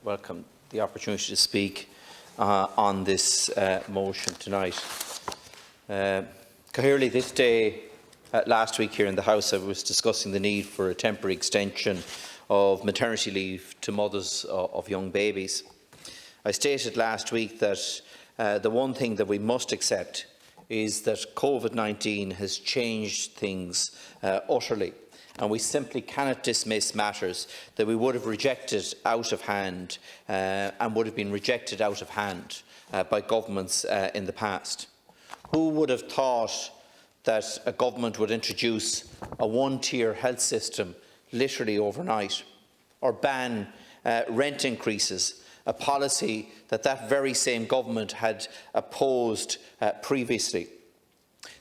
welcome the opportunity to speak on this motion tonight. Clearly, this day last week here in the House, I was discussing the need for a temporary extension of maternity leave to mothers of young babies. I stated last week that the one thing that we must accept is that COVID-19 has changed things utterly, and we simply cannot dismiss matters that we would have rejected out of hand and would have been rejected out of hand by governments in the past. Who would have thought that a government would introduce a one-tier health system literally overnight, or ban rent increases, a policy that very same government had opposed previously?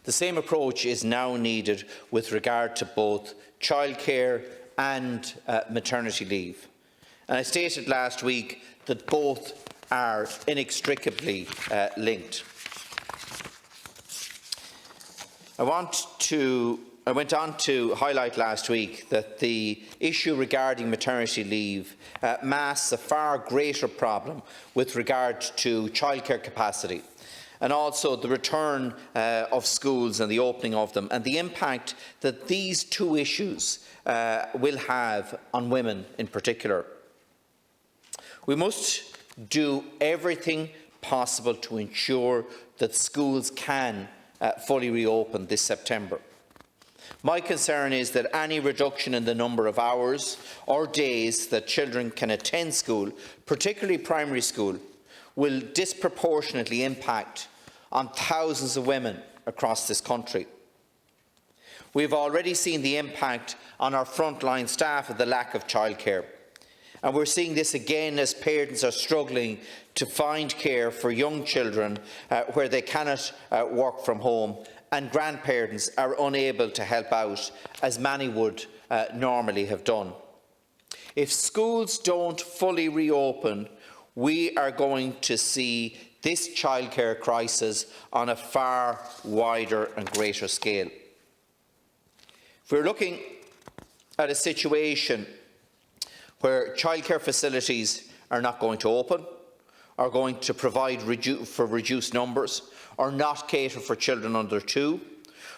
The same approach is now needed with regard to both childcare and maternity leave. And I stated last week that both are inextricably linked. I went on to highlight last week that the issue regarding maternity leave masks a far greater problem with regard to childcare capacity, and also the return of schools and the opening of them, and the impact that these two issues will have on women in particular. We must do everything possible to ensure that schools can fully reopen this September. My concern is that any reduction in the number of hours or days that children can attend school, particularly primary school, will disproportionately impact on thousands of women across this country. We have already seen the impact on our frontline staff of the lack of childcare, and we're seeing this again as parents are struggling to find care for young children where they cannot work from home, and grandparents are unable to help out, as many would normally have done. If schools don't fully reopen, we are going to see this childcare crisis on a far wider and greater scale. If we're looking at a situation where childcare facilities are not going to open, are going to provide for reduced numbers, or not cater for children under 2,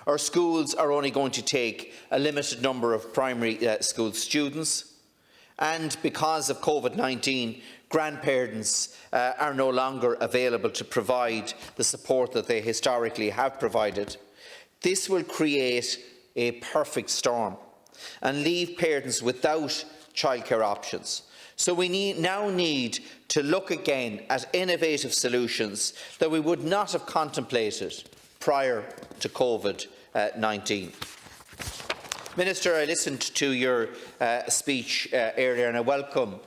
or schools are only going to take a limited number of primary school students, and because of COVID-19, grandparents are no longer available to provide the support that they historically have provided, this will create a perfect storm and leave parents without childcare options. So we now need to look again at innovative solutions that we would not have contemplated prior to COVID-19. Minister, I listened to your speech earlier, and I welcome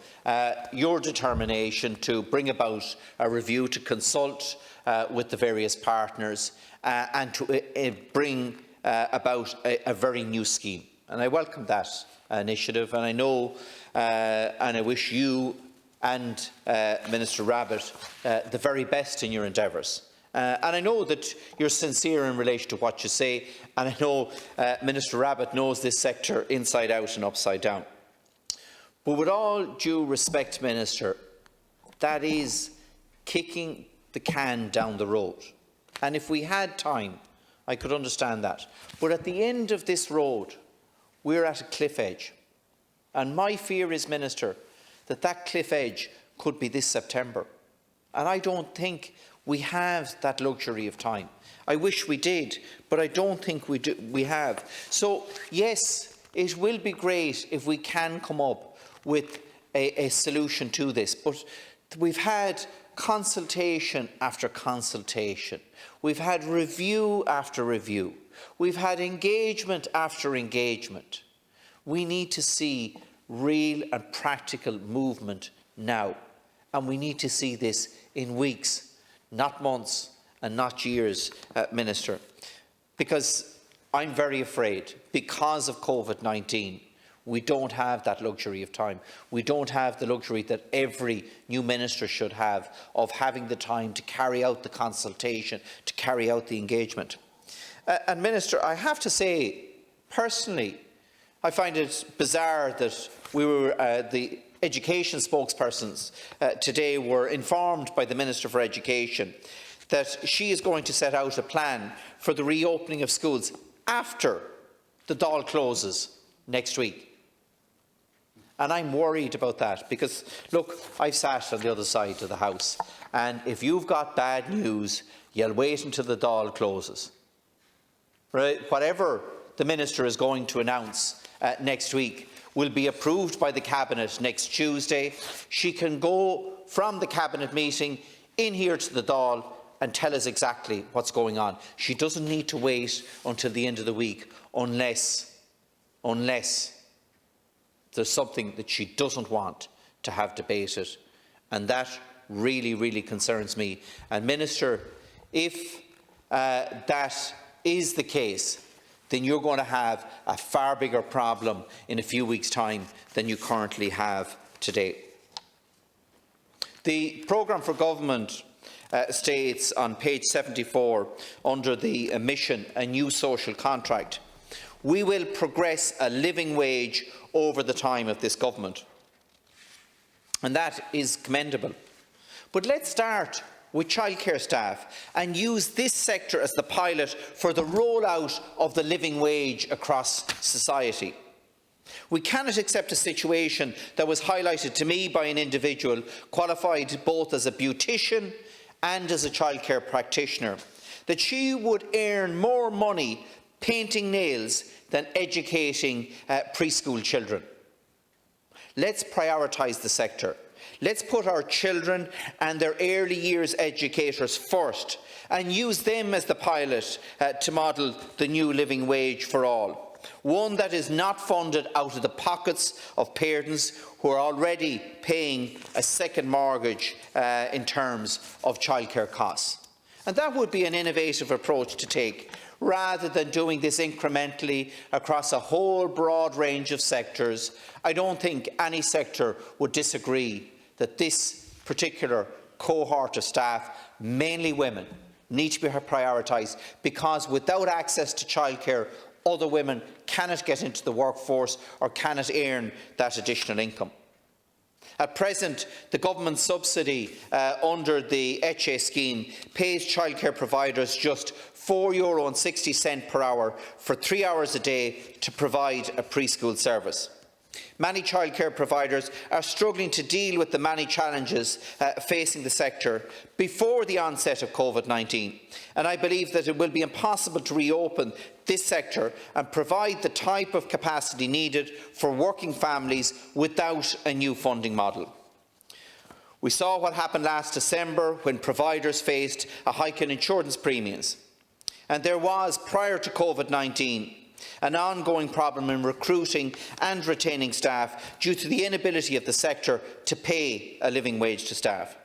your determination to bring about a review, to consult with the various partners and to bring about a very new scheme. And I welcome that initiative, and I know and I wish you and Minister Rabbit the very best in your endeavours. And I know that you're sincere in relation to what you say, and I know Minister Rabbit knows this sector inside out and upside down. But with all due respect, Minister, that is kicking the can down the road. And if we had time, I could understand that. But at the end of this road, we're at a cliff edge. And my fear is, Minister, that that cliff edge could be this September. And I don't think we have that luxury of time. I wish we did, but I don't think we have. So, yes, it will be great if we can come up with a solution to this. But we've had consultation after consultation. We've had review after review. We've had engagement after engagement. We need to see real and practical movement now. And we need to see this in weeks, not months and not years, Minister. Because I'm very afraid, because of COVID-19, we don't have that luxury of time. We don't have the luxury that every new minister should have of having the time to carry out the consultation, to carry out the engagement. And Minister, I have to say, personally, I find it bizarre that we were education spokespersons today were informed by the Minister for Education that she is going to set out a plan for the reopening of schools after the Dáil closes next week. And I'm worried about that because, look, I've sat on the other side of the House, and if you've got bad news, you'll wait until the Dáil closes. Right? Whatever the Minister is going to announce next week will be approved by the Cabinet next Tuesday. She can go from the Cabinet meeting in here to the Dáil and tell us exactly what's going on. She doesn't need to wait until the end of the week unless there's something that she doesn't want to have debated, and that really, really concerns me. And Minister, if that is the case, then you're going to have a far bigger problem in a few weeks' time than you currently have today. The programme for government states on page 74 under the mission A New Social Contract, we will progress a living wage over the time of this government. And that is commendable. But let's start with childcare staff and use this sector as the pilot for the rollout of the living wage across society. We cannot accept a situation that was highlighted to me by an individual qualified both as a beautician and as a childcare practitioner, that she would earn more money painting nails than educating preschool children. Let's prioritise the sector. Let's put our children and their early years educators first and use them as the pilot to model the new living wage for all. One that is not funded out of the pockets of parents who are already paying a second mortgage in terms of childcare costs. And that would be an innovative approach to take, rather than doing this incrementally across a whole broad range of sectors. I don't think any sector would disagree that this particular cohort of staff, mainly women, need to be prioritised, because without access to childcare, other women cannot get into the workforce or cannot earn that additional income. At present, the government subsidy under the ECHE scheme pays childcare providers just €4.60 per hour for 3 hours a day to provide a preschool service. Many childcare providers are struggling to deal with the many challenges facing the sector before the onset of COVID-19, and I believe that it will be impossible to reopen this sector and provide the type of capacity needed for working families without a new funding model. We saw what happened last December when providers faced a hike in insurance premiums, and there was, prior to COVID-19, an ongoing problem in recruiting and retaining staff due to the inability of the sector to pay a living wage to staff.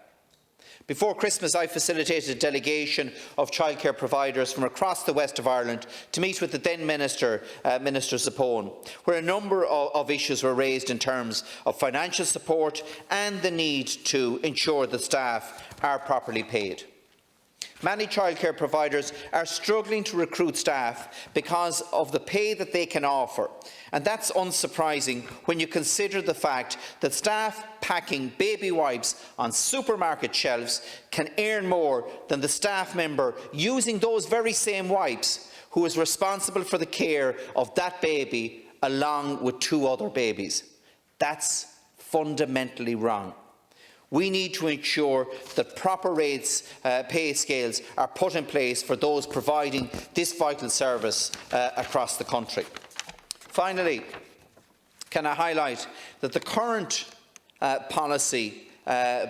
Before Christmas, I facilitated a delegation of childcare providers from across the west of Ireland to meet with the then Minister, Minister Zappone, where a number of issues were raised in terms of financial support and the need to ensure that staff are properly paid. Many childcare providers are struggling to recruit staff because of the pay that they can offer, and that's unsurprising when you consider the fact that staff packing baby wipes on supermarket shelves can earn more than the staff member using those very same wipes who is responsible for the care of that baby along with 2 other babies. That's fundamentally wrong. We need to ensure that proper rates, pay scales are put in place for those providing this vital service across the country. Finally, can I highlight that the current policy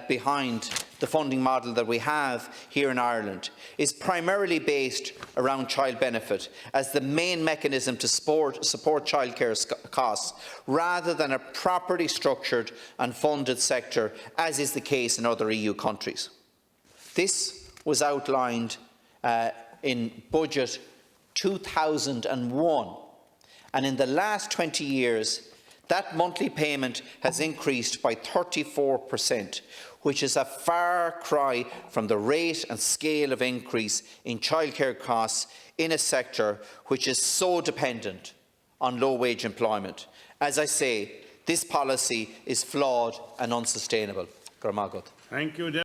behind the funding model that we have here in Ireland is primarily based around child benefit as the main mechanism to support childcare costs, rather than a properly structured and funded sector, as is the case in other EU countries. This was outlined in Budget 2001, and in the last 20 years, that monthly payment has increased by 34%, which is a far cry from the rate and scale of increase in childcare costs in a sector which is so dependent on low-wage employment. As I say, This policy is flawed and unsustainable. Thank you.